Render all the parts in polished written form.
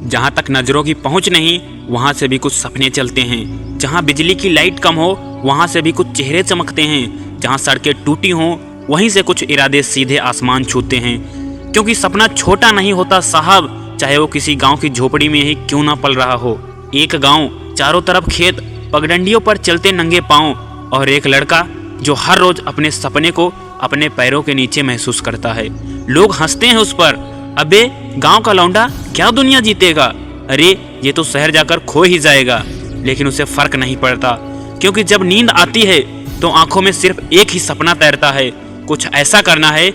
जहाँ तक नजरों की पहुँच नहीं वहाँ से भी कुछ सपने चलते हैं। जहाँ बिजली की लाइट कम हो वहाँ से भी कुछ चेहरे चमकते हैं। जहाँ सड़कें टूटी हों वहीं से कुछ इरादे सीधे आसमान छूते हैं। क्योंकि सपना छोटा नहीं होता साहब, चाहे वो किसी गांव की झोपड़ी में ही क्यों ना पल रहा हो। एक गांव, चारों तरफ खेत, पगडंडियों पर चलते नंगे पांव, और एक लड़का जो हर रोज अपने सपने को अपने पैरों के नीचे महसूस करता है। लोग हंसते हैं उस पर, अबे गांव का लौंडा क्या दुनिया जीतेगा, अरे ये तो शहर जाकर खो ही जाएगा। लेकिन उसे फर्क नहीं पड़ता, क्योंकि जब नींद आती है तो आंखों में सिर्फ एक ही सपना तैरता है, कुछ ऐसा करना है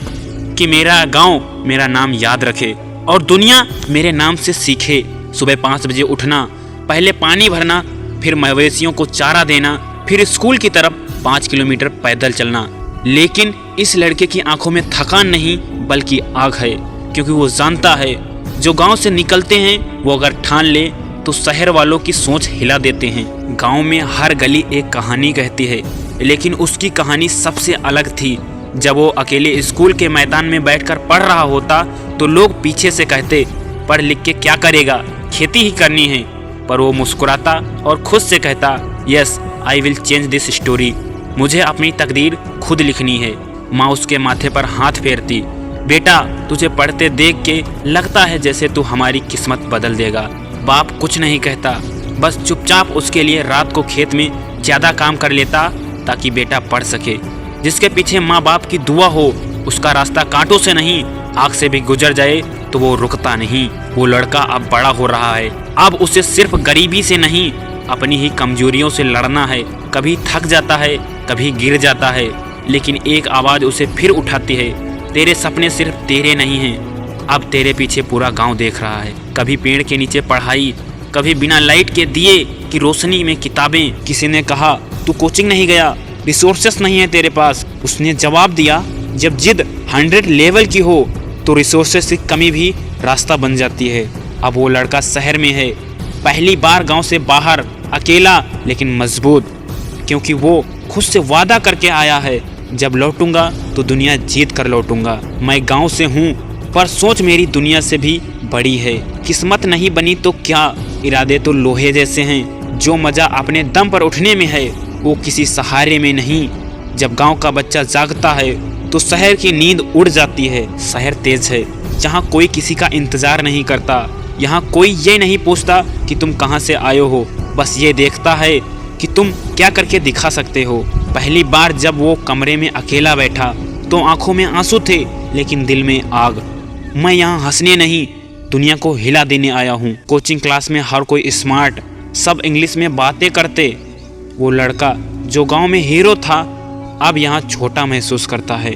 कि मेरा गांव मेरा नाम याद रखे और दुनिया मेरे नाम से सीखे। सुबह 5 बजे उठना, पहले पानी भरना, फिर मवेशियों को चारा देना, फिर स्कूल की तरफ 5 किलोमीटर पैदल चलना। लेकिन इस लड़के की आंखों में थकान नहीं बल्कि आग है, क्योंकि वो जानता है जो गांव से निकलते हैं वो अगर ठान ले तो शहर वालों की सोच हिला देते हैं। गांव में हर गली एक कहानी कहती है, लेकिन उसकी कहानी सबसे अलग थी। जब वो अकेले स्कूल के मैदान में बैठकर पढ़ रहा होता तो लोग पीछे से कहते, पढ़ लिख के क्या करेगा, खेती ही करनी है। पर वो मुस्कुराता और खुद से कहता, yes I will change this story, मुझे अपनी तकदीर खुद लिखनी है। माँ उसके माथे पर हाथ फेरती, बेटा तुझे पढ़ते देख के लगता है जैसे तू हमारी किस्मत बदल देगा। बाप कुछ नहीं कहता, बस चुपचाप उसके लिए रात को खेत में ज़्यादा काम कर लेता ताकि बेटा पढ़ सके। जिसके पीछे माँ बाप की दुआ हो उसका रास्ता कांटों से नहीं आग से भी गुजर जाए तो वो रुकता नहीं। वो लड़का अब बड़ा हो रहा है, अब उसे सिर्फ गरीबी से नहीं अपनी ही कमजोरियों से लड़ना है। कभी थक जाता है, कभी गिर जाता है, लेकिन एक आवाज़ उसे फिर उठाती है, तेरे सपने सिर्फ तेरे नहीं हैं, अब तेरे पीछे पूरा गांव देख रहा है। कभी पेड़ के नीचे पढ़ाई, कभी बिना लाइट के दिए की रोशनी में किताबें। किसी ने कहा तू कोचिंग नहीं गया, रिसोर्सेस नहीं है तेरे पास। उसने जवाब दिया, जब जिद 100 लेवल की हो तो रिसोर्सेस की कमी भी रास्ता बन जाती है। अब वो लड़का शहर में है, पहली बार गांव से बाहर, अकेला लेकिन मजबूत, क्योंकि वो खुद से वादा करके आया है, जब लौटूंगा तो दुनिया जीत कर लौटूंगा। मैं गांव से हूँ पर सोच मेरी दुनिया से भी बड़ी है। किस्मत नहीं बनी तो क्या, इरादे तो लोहे जैसे हैं। जो मजा अपने दम पर उठने में है वो किसी सहारे में नहीं। जब गांव का बच्चा जागता है तो शहर की नींद उड़ जाती है। शहर तेज है, जहाँ कोई किसी का इंतजार नहीं करता। यहाँ कोई ये नहीं पूछता कि तुम कहाँ से आए हो, बस ये देखता है कि तुम क्या करके दिखा सकते हो। पहली बार जब वो कमरे में अकेला बैठा तो आंखों में आंसू थे लेकिन दिल में आग। मैं यहाँ हंसने नहीं, दुनिया को हिला देने आया हूँ। कोचिंग क्लास में हर कोई स्मार्ट, सब इंग्लिश में बातें करते। वो लड़का जो गांव में हीरो था अब यहाँ छोटा महसूस करता है।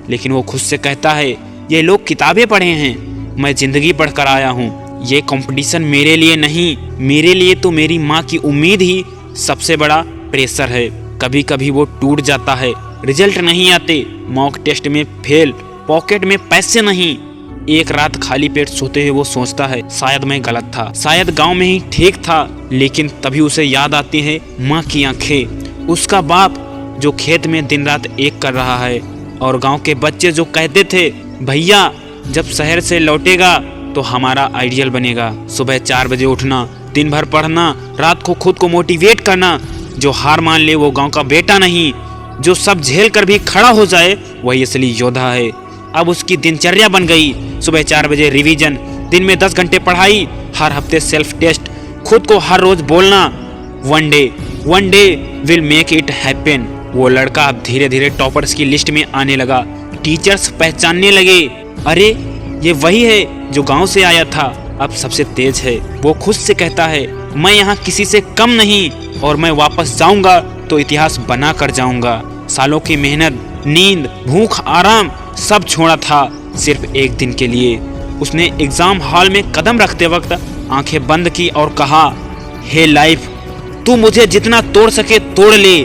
लेकिन वो खुद से कहता है, ये लोग किताबें पढ़े हैं, मैं जिंदगी पढ़ कर आया हूँ। ये कंपटीशन मेरे लिए नहीं, मेरे लिए तो मेरी माँ की उम्मीद ही सबसे बड़ा प्रेशर है। कभी कभी वो टूट जाता है, रिजल्ट नहीं आते, मॉक टेस्ट में फेल, पॉकेट में पैसे नहीं। एक रात खाली पेट सोते हुए वो सोचता है, शायद मैं गलत था, शायद गांव में ही ठीक था। लेकिन तभी उसे याद आती है माँ की आंखें, उसका बाप जो खेत में दिन रात एक कर रहा है, और गांव के बच्चे जो कहते थे, भैया जब शहर से लौटेगा तो हमारा आइडियल बनेगा। सुबह 4 बजे उठना, दिन भर पढ़ना, रात को खुद को मोटिवेट करना। जो हार मान ले वो गांव का बेटा नहीं, जो सब झेल कर भी खड़ा हो जाए वही असली योद्धा है। अब उसकी दिनचर्या बन गई, सुबह 4 बजे रिवीजन, दिन में 10 घंटे पढ़ाई, हर हफ्ते सेल्फ टेस्ट, खुद को हर रोज बोलना, one day will make it happen. वो लड़का अब धीरे धीरे टॉपर्स की लिस्ट में आने लगा। टीचर्स पहचानने लगे, अरे ये वही है जो गांव से आया था, अब सबसे तेज है। वो खुद से कहता है, मैं यहाँ किसी से कम नहीं, और मैं वापस जाऊंगा तो इतिहास बना कर जाऊंगा। सालों की मेहनत, नींद, भूख, आराम सब छोड़ा था सिर्फ एक दिन के लिए। उसने एग्जाम हॉल में कदम रखते वक्त आंखें बंद की और कहा, हे लाइफ, तू मुझे जितना तोड़ सके तोड़ ले,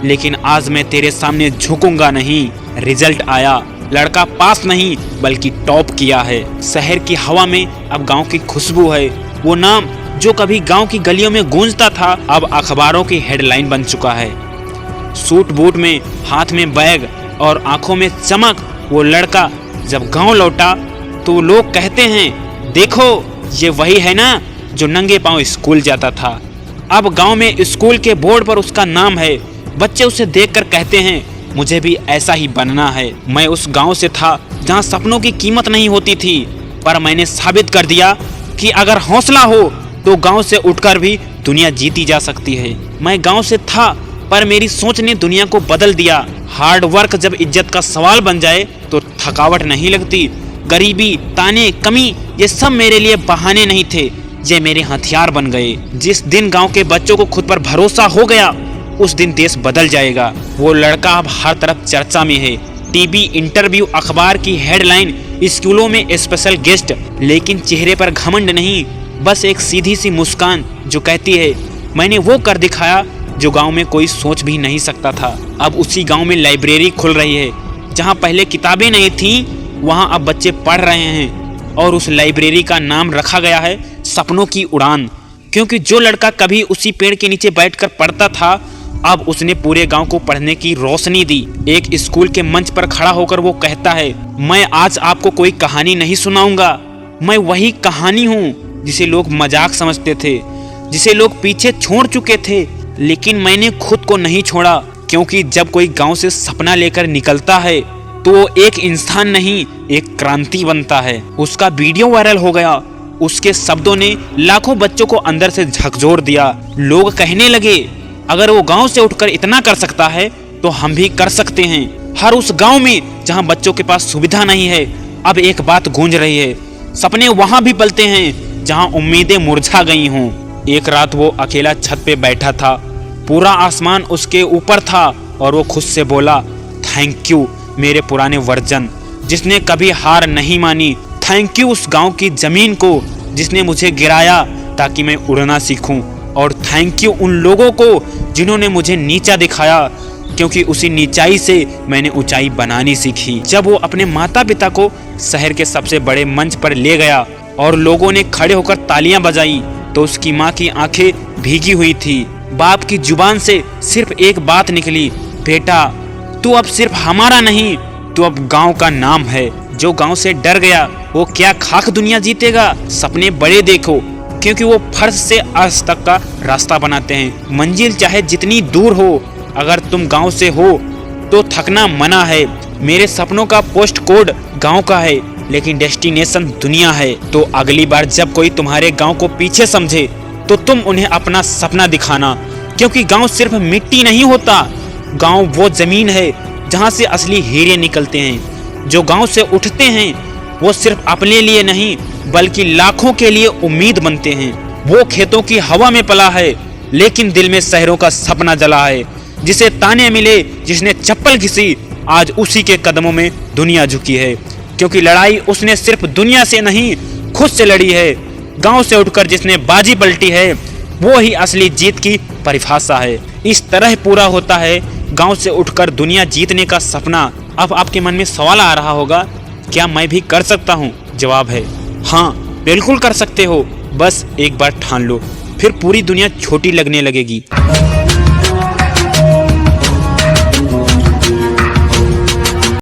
लेकिन आज मैं तेरे सामने झुकूंगा नहीं। रिजल्ट आया, लड़का पास नहीं बल्कि टॉप किया है। शहर की हवा में अब गांव की खुशबू है। वो नाम जो कभी गांव की गलियों में गूंजता था अब अखबारों की हेडलाइन बन चुका है। सूट बूट में, हाथ में बैग और आंखों में चमक वो लड़का जब गांव लौटा तो लोग कहते हैं, देखो ये वही है ना जो नंगे पांव स्कूल जाता था। अब गांव में स्कूल के बोर्ड पर उसका नाम है। बच्चे उसे देखकर कहते हैं मुझे भी ऐसा ही बनना है। मैं उस गांव से था जहां सपनों की कीमत नहीं होती थी, पर मैंने साबित कर दिया कि अगर हौसला हो तो गांव से उठकर भी दुनिया जीती जा सकती है। मैं गांव से था, पर मेरी सोच ने दुनिया को बदल दिया। हार्ड वर्क जब इज्जत का सवाल बन जाए तो थकावट नहीं लगती। गरीबी, ताने, कमी ये सब मेरे लिए बहाने नहीं थे, ये मेरे हथियार बन गए। जिस दिन गांव के बच्चों को खुद पर भरोसा हो गया उस दिन देश बदल जाएगा। वो लड़का अब हर तरफ चर्चा में है। टीवी, इंटरव्यू, अखबार की हेडलाइन, स्कूलों में स्पेशल गेस्ट, लेकिन चेहरे पर घमंड नहीं, बस एक सीधी सी मुस्कान जो कहती है मैंने वो कर दिखाया जो गांव में कोई सोच भी नहीं सकता था। अब उसी गांव में लाइब्रेरी खुल रही है। जहां पहले किताबें नहीं थीं वहां अब बच्चे पढ़ रहे हैं, और उस लाइब्रेरी का नाम रखा गया है सपनों की उड़ान। क्योंकि जो लड़का कभी उसी पेड़ के नीचे बैठकर पढ़ता था अब उसने पूरे गांव को पढ़ने की रोशनी दी। एक स्कूल के मंच पर खड़ा होकर वो कहता है मैं आज आपको कोई कहानी नहीं सुनाऊंगा, मैं वही कहानी हूँ जिसे लोग मजाक समझते थे, जिसे लोग पीछे छोड़ चुके थे, लेकिन मैंने खुद को नहीं छोड़ा। क्योंकि जब कोई गांव से सपना लेकर निकलता है तो वो एक इंसान नहीं, एक क्रांति बनता है। उसका वीडियो वायरल हो गया। उसके शब्दों ने लाखों बच्चों को अंदर से झकझोर दिया। लोग कहने लगे अगर वो गांव से उठकर इतना कर सकता है तो हम भी कर सकते हैं। हर उस गांव में जहां बच्चों के पास सुविधा नहीं है अब एक बात गूंज रही है, सपने वहां भी पलते हैं जहां उम्मीदें मुरझा गई हों। एक रात वो अकेला छत पे बैठा था, पूरा आसमान उसके ऊपर था, और वो खुद से बोला थैंक यू मेरे पुराने वर्जन जिसने कभी हार नहीं मानी। थैंक यू उस गांव की जमीन को जिसने मुझे गिराया ताकि मैं उड़ना सीखूं, और थैंक यू उन लोगों को जिन्होंने मुझे नीचा दिखाया, क्योंकि उसी नीचाई से मैंने ऊंचाई बनानी सीखी। जब वो अपने माता पिता को शहर के सबसे बड़े मंच पर ले गया और लोगों ने खड़े होकर तालियां बजाई तो उसकी माँ की आंखें भीगी हुई थी। बाप की जुबान से सिर्फ एक बात निकली, बेटा तू अब सिर्फ हमारा नहीं, तू अब गांव का नाम है। जो गांव से डर गया वो क्या खाक दुनिया जीतेगा। सपने बड़े देखो, क्योंकि वो फर्श से अर्श तक का रास्ता बनाते हैं। मंजिल चाहे जितनी दूर हो, अगर तुम गांव से हो तो थकना मना है। मेरे सपनों का पोस्ट कोड गांव का है, लेकिन डेस्टिनेशन दुनिया है। तो अगली बार जब कोई तुम्हारे गांव को पीछे समझे तो तुम उन्हें अपना सपना दिखाना, क्योंकि गांव सिर्फ मिट्टी नहीं होता, गांव वो जमीन है जहां से असली हीरे निकलते हैं। जो गांव से उठते हैं वो सिर्फ अपने लिए नहीं बल्कि लाखों के लिए उम्मीद बनते हैं। वो खेतों की हवा में पला है लेकिन दिल में शहरों का सपना जला है। जिसे ताने मिले, जिसने चप्पल घिसी, आज उसी के कदमों में दुनिया झुकी है। क्योंकि लड़ाई उसने सिर्फ दुनिया से नहीं खुद से लड़ी है। गांव से उठकर जिसने बाजी पलटी है वो ही असली जीत की परिभाषा है। इस तरह पूरा होता है गांव से उठकर दुनिया जीतने का सपना। अब आपके मन में सवाल आ रहा होगा, क्या मैं भी कर सकता हूँ? जवाब है हाँ, बिल्कुल कर सकते हो। बस एक बार ठान लो, फिर पूरी दुनिया छोटी लगने लगेगी।